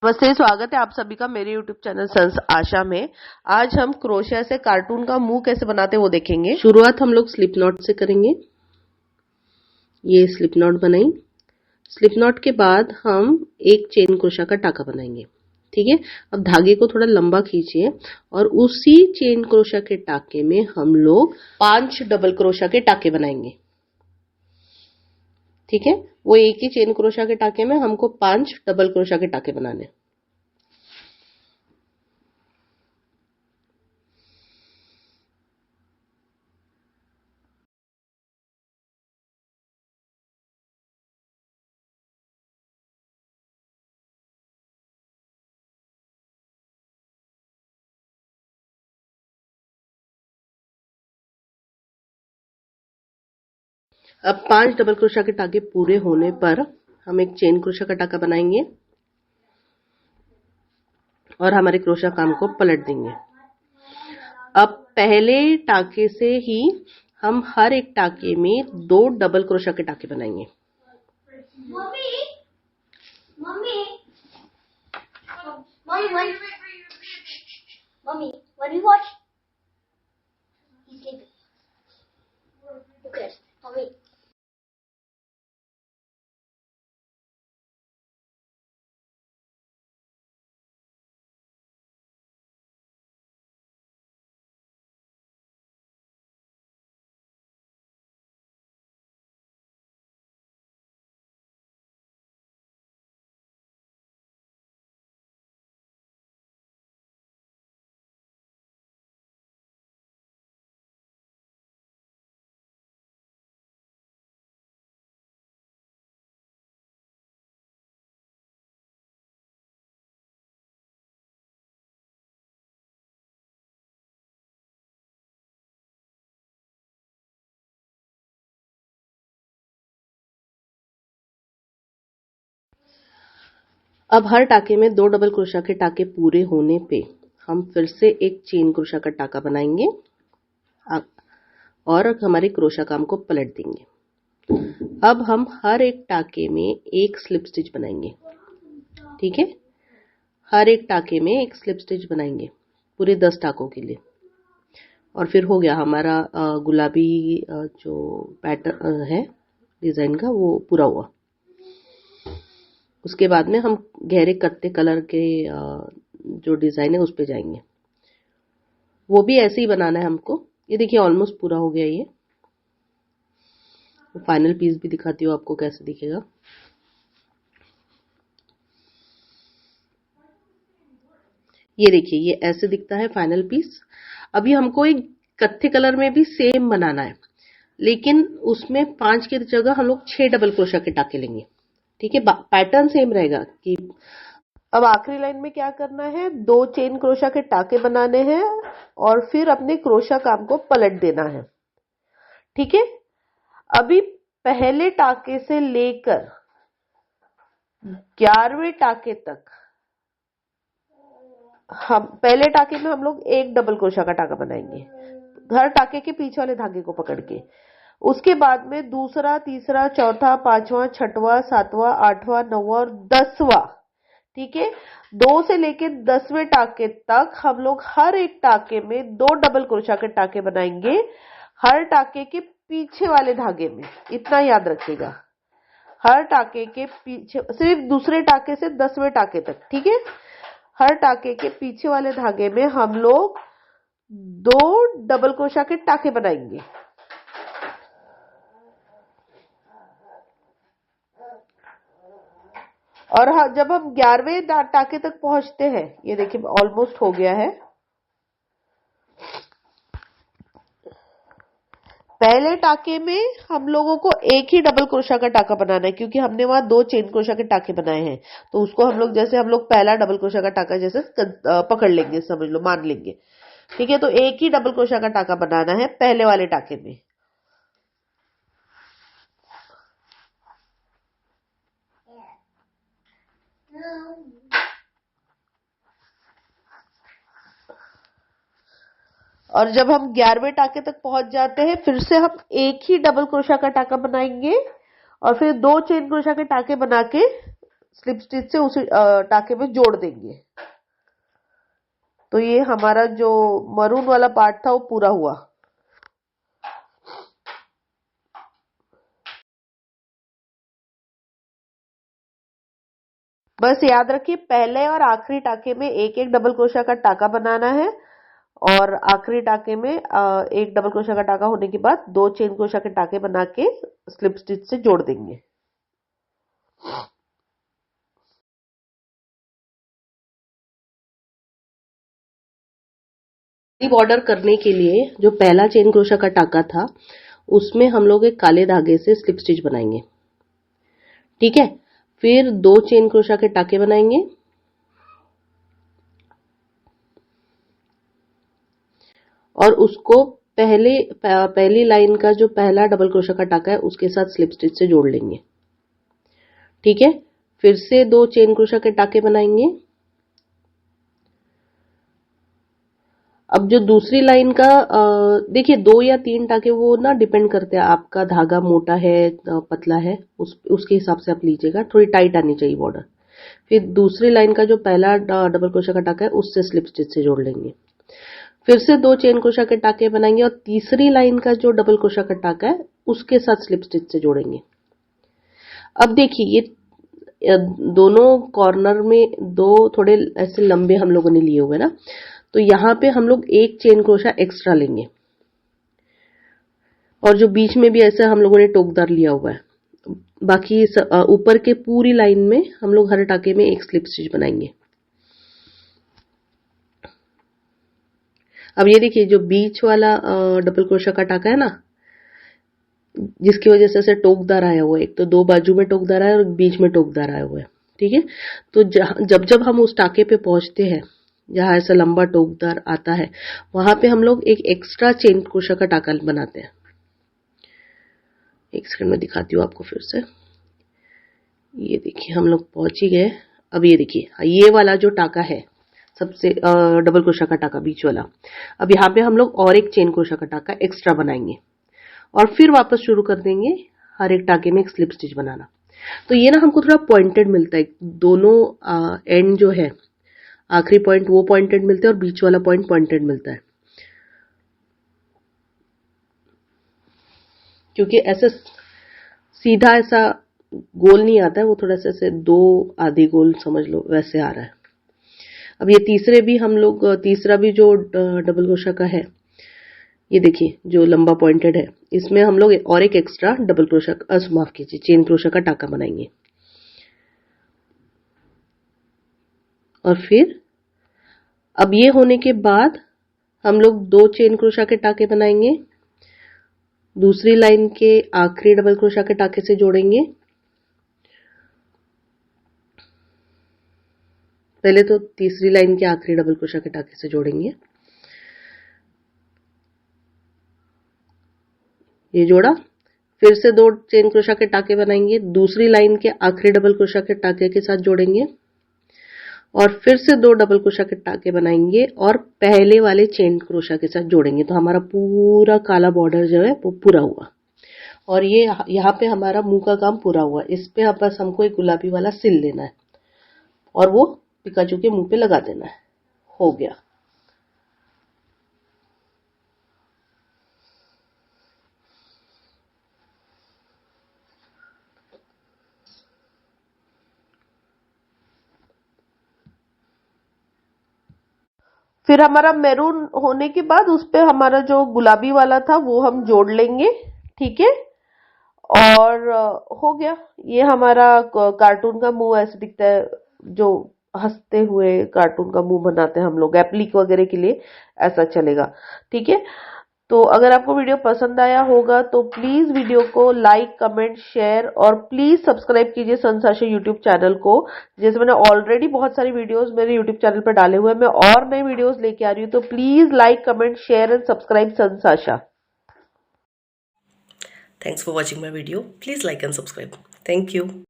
नमस्ते, स्वागत है आप सभी का मेरे YouTube चैनल संस आशा में। आज हम क्रोशिया से कार्टून का मुंह कैसे बनाते हैं वो देखेंगे। शुरुआत हम लोग स्लिप नॉट से करेंगे। ये स्लिप नॉट बनाई। स्लिप नॉट के बाद हम एक चेन क्रोशिया का टाका बनाएंगे। ठीक है, अब धागे को थोड़ा लंबा खींचिए और उसी चेन क्रोशिया के टाके में हम लोग 5 डबल क्रोशिया के टाके बनाएंगे। ठीक है, वो एक ही चेन क्रोशिया के टाके में हमको 5 डबल क्रोशिया के टाके बनाने। अब 5 डबल क्रोशिया के टाके पूरे होने पर हम एक चेन क्रोशिया का टाका बनाएंगे और हमारे क्रोशिया काम को पलट देंगे। अब पहले टाके से ही हम हर एक टाके में 2 डबल क्रोशिया के टाके बनाएंगे। Mommy, what do you watch? He's sleeping. Who cares? Mommy. अब हर टाके में 2 डबल क्रोशिया के टाके पूरे होने पे हम फिर से एक चेन क्रोशिया का टाका बनाएंगे और हमारे क्रोशिया काम को पलट देंगे। अब हम हर एक टाके में एक स्लिप स्टिच बनाएंगे। ठीक है, हर एक टाके में एक स्लिप स्टिच बनाएंगे पूरे 10 टाकों के लिए। और फिर हो गया हमारा गुलाबी जो पैटर्न है डिजाइन का, वो पूरा हुआ। उसके बाद में हम गहरे कत्ते कलर के जो डिजाइन है उस पे जाएंगे। वो भी ऐसे ही बनाना है हमको। ये देखिए ऑलमोस्ट पूरा हो गया। ये फाइनल पीस भी दिखाती हूँ आपको कैसे दिखेगा। ये देखिए, ये ऐसे दिखता है फाइनल पीस। अभी हमको एक कत्थे कलर में भी सेम बनाना है, लेकिन उसमें 5 की जगह हम लोग 6 डबल क्रोशिया के टाके लेंगे। ठीक है, पैटर्न सेम रहेगा। कि अब आखिरी लाइन में क्या करना है, 2 चेन क्रोशिया के टाके बनाने हैं और फिर अपने क्रोशिया काम को पलट देना है। ठीक है, अभी पहले टाके से लेकर 11वें टाके तक हम पहले टाके में हम लोग एक डबल क्रोशिया का टाका बनाएंगे हर टाके के पीछे वाले धागे को पकड़ के। उसके बाद में दूसरा, तीसरा, चौथा, 5वां, 6वां, 7वां, 8वां, 9वां और 10वां। ठीक है, 2 से लेके 10वें टाके तक हम लोग हर एक टाके में 2 डबल क्रोशिया के टाके बनाएंगे हर टाके के पीछे वाले धागे में। इतना याद रखिएगा, हर टाके के पीछे, सिर्फ दूसरे टाके से 10वें टाके तक। ठीक है, हर टाके के पीछे वाले धागे में हम लोग 2 डबल क्रोशिया के टाके बनाएंगे। और जब हम 11वें टाके तक पहुंचते हैं, ये देखिए ऑलमोस्ट हो गया है। पहले टाके में हम लोगों को एक ही डबल क्रोशिया का टाका बनाना है, क्योंकि हमने वहां 2 चेन क्रोशिया के टाके बनाए हैं। तो उसको हम लोग जैसे हम लोग पहला डबल क्रोशिया का टाका जैसे पकड़ लेंगे, समझ लो, मान लेंगे। ठीक है, तो एक ही डबल क्रोशिया का टाका बनाना है पहले वाले टाके में। और जब हम 11वें टाके तक पहुंच जाते हैं, फिर से हम एक ही डबल क्रोशिया का टाका बनाएंगे और फिर 2 चेन क्रोशिया के टाके बना के स्लिप स्टिच से उसी टाके में जोड़ देंगे। तो ये हमारा जो मरून वाला पार्ट था वो पूरा हुआ। बस याद रखिए पहले और आखिरी टाके में एक एक डबल क्रोशिया का टाका बनाना है, और आखिरी टाके में एक डबल क्रोशिया का टाका होने के बाद 2 चेन क्रोशिया के टाके बना के स्लिप स्टिच से जोड़ देंगे। बॉर्डर करने के लिए जो पहला चेन क्रोशिया का टाका था उसमें हम लोग एक काले धागे से स्लिप स्टिच बनाएंगे। ठीक है, फिर 2 चेन क्रोशिया के टाके बनाएंगे और उसको पहली लाइन का जो पहला डबल क्रोशिया का टाका है उसके साथ स्लिप स्टिच से जोड़ लेंगे। ठीक है, फिर से 2 चेन क्रोशिया के टाके बनाएंगे। अब जो दूसरी लाइन का देखिए 2 या 3 टाके वो ना डिपेंड करते हैं, आपका धागा मोटा है पतला है उसके हिसाब से आप लीजिएगा, थोड़ी टाइट आनी चाहिए बॉर्डर। फिर दूसरी लाइन का जो पहला डबल क्रोशिया का टाका है उससे स्लिप स्टिच से जोड़ लेंगे। फिर से 2 चेन क्रोशिया के टाके बनाएंगे और तीसरी लाइन का जो डबल क्रोशिया का टाका है उसके साथ स्लिप स्टिच से जोड़ेंगे। अब देखिए ये दोनों कॉर्नर में 2 थोड़े ऐसे लंबे हम लोगों ने लिए हुए ना, तो यहाँ पे हम लोग एक चेन क्रोशिया एक्स्ट्रा लेंगे और जो बीच में भी ऐसा हम लोगों ने टोकदार लिया हुआ है। बाकी ऊपर के पूरी लाइन में हम लोग हर टाके में एक स्लिप स्टिच बनाएंगे। अब ये देखिए जो बीच वाला डबल क्रोशिया का टाका है ना, जिसकी वजह से ऐसे टोकदार आया हुआ है, एक तो 2 बाजू में टोकदार आया और बीच में टोकदार आया हुआ है। ठीक है, तो जब जब हम उस टाके पे पहुंचते हैं जहां ऐसा लंबा टोकदार आता है वहां पे हम लोग एक एक्स्ट्रा चेन क्रोशिया का टाका बनाते हैं। एक सेकंड में दिखाती हूँ आपको फिर से। ये देखिए हम लोग पहुंच ही गए। अब ये देखिए ये वाला जो टाका है सबसे डबल क्रोशिया का टाका बीच वाला, अब यहाँ पे हम लोग और एक चेन क्रोशिया का टाका एक्स्ट्रा बनाएंगे और फिर वापस शुरू कर देंगे हर एक टाके में एक स्लिप स्टिच बनाना। तो ये ना हमको थोड़ा पॉइंटेड मिलता है, दोनों एंड जो है आखिरी पॉइंट वो पॉइंटेड मिलते हैं और बीच वाला पॉइंट पॉइंटेड मिलता है, क्योंकि ऐसे सीधा ऐसा गोल नहीं आता है, वो थोड़ा सा ऐसे 2 आधे गोल समझ लो वैसे आ रहा है। अब ये तीसरा भी जो डबल क्रोशिया का है, ये देखिए जो लंबा पॉइंटेड है, इसमें हम लोग और एक एक्स्ट्रा डबल क्रोशिया माफ कीजिए चेन क्रोशिया का टाका बनाएंगे। और फिर अब ये होने के बाद हम लोग 2 चेन क्रोशिया के टाके बनाएंगे, दूसरी लाइन के आखिरी डबल क्रोशिया के टाके से जोड़ेंगे। पहले तो तीसरी लाइन के आखिरी डबल क्रोशिया के टाके से जोड़ेंगे। ये जोड़ा, फिर से 2 चेन क्रोशिया के टाके बनाएंगे, दूसरी लाइन के आखिरी डबल क्रोशिया के टाके के साथ जोड़ेंगे और फिर से 2 डबल क्रोशिया के टाके बनाएंगे और पहले वाले चेन क्रोशिया के साथ जोड़ेंगे। तो हमारा पूरा काला बॉर्डर जो है वो पूरा हुआ और ये यहाँ पे हमारा मुंह का काम पूरा हुआ। इस पे अब बस हमको एक गुलाबी वाला सिल लेना है और वो पिकाचू के मुंह पे लगा देना है। हो गया। फिर हमारा मैरून होने के बाद उस पे हमारा जो गुलाबी वाला था वो हम जोड़ लेंगे। ठीक है, और हो गया। ये हमारा कार्टून का मुंह ऐसे दिखता है, जो हंसते हुए कार्टून का मुंह बनाते हैं हम लोग एप्लिक वगैरह के लिए, ऐसा चलेगा। ठीक है, तो अगर आपको वीडियो पसंद आया होगा तो प्लीज वीडियो को लाइक कमेंट शेयर और प्लीज सब्सक्राइब कीजिए संसाशा यूट्यूब चैनल को। जैसे मैंने ऑलरेडी बहुत सारी वीडियोस मेरे यूट्यूब चैनल पर डाले हुए हैं, मैं और नए वीडियोस लेके आ रही हूँ, तो please like comment share and subscribe संसाशा। Thanks for watching my video. Please like and subscribe. Thank you.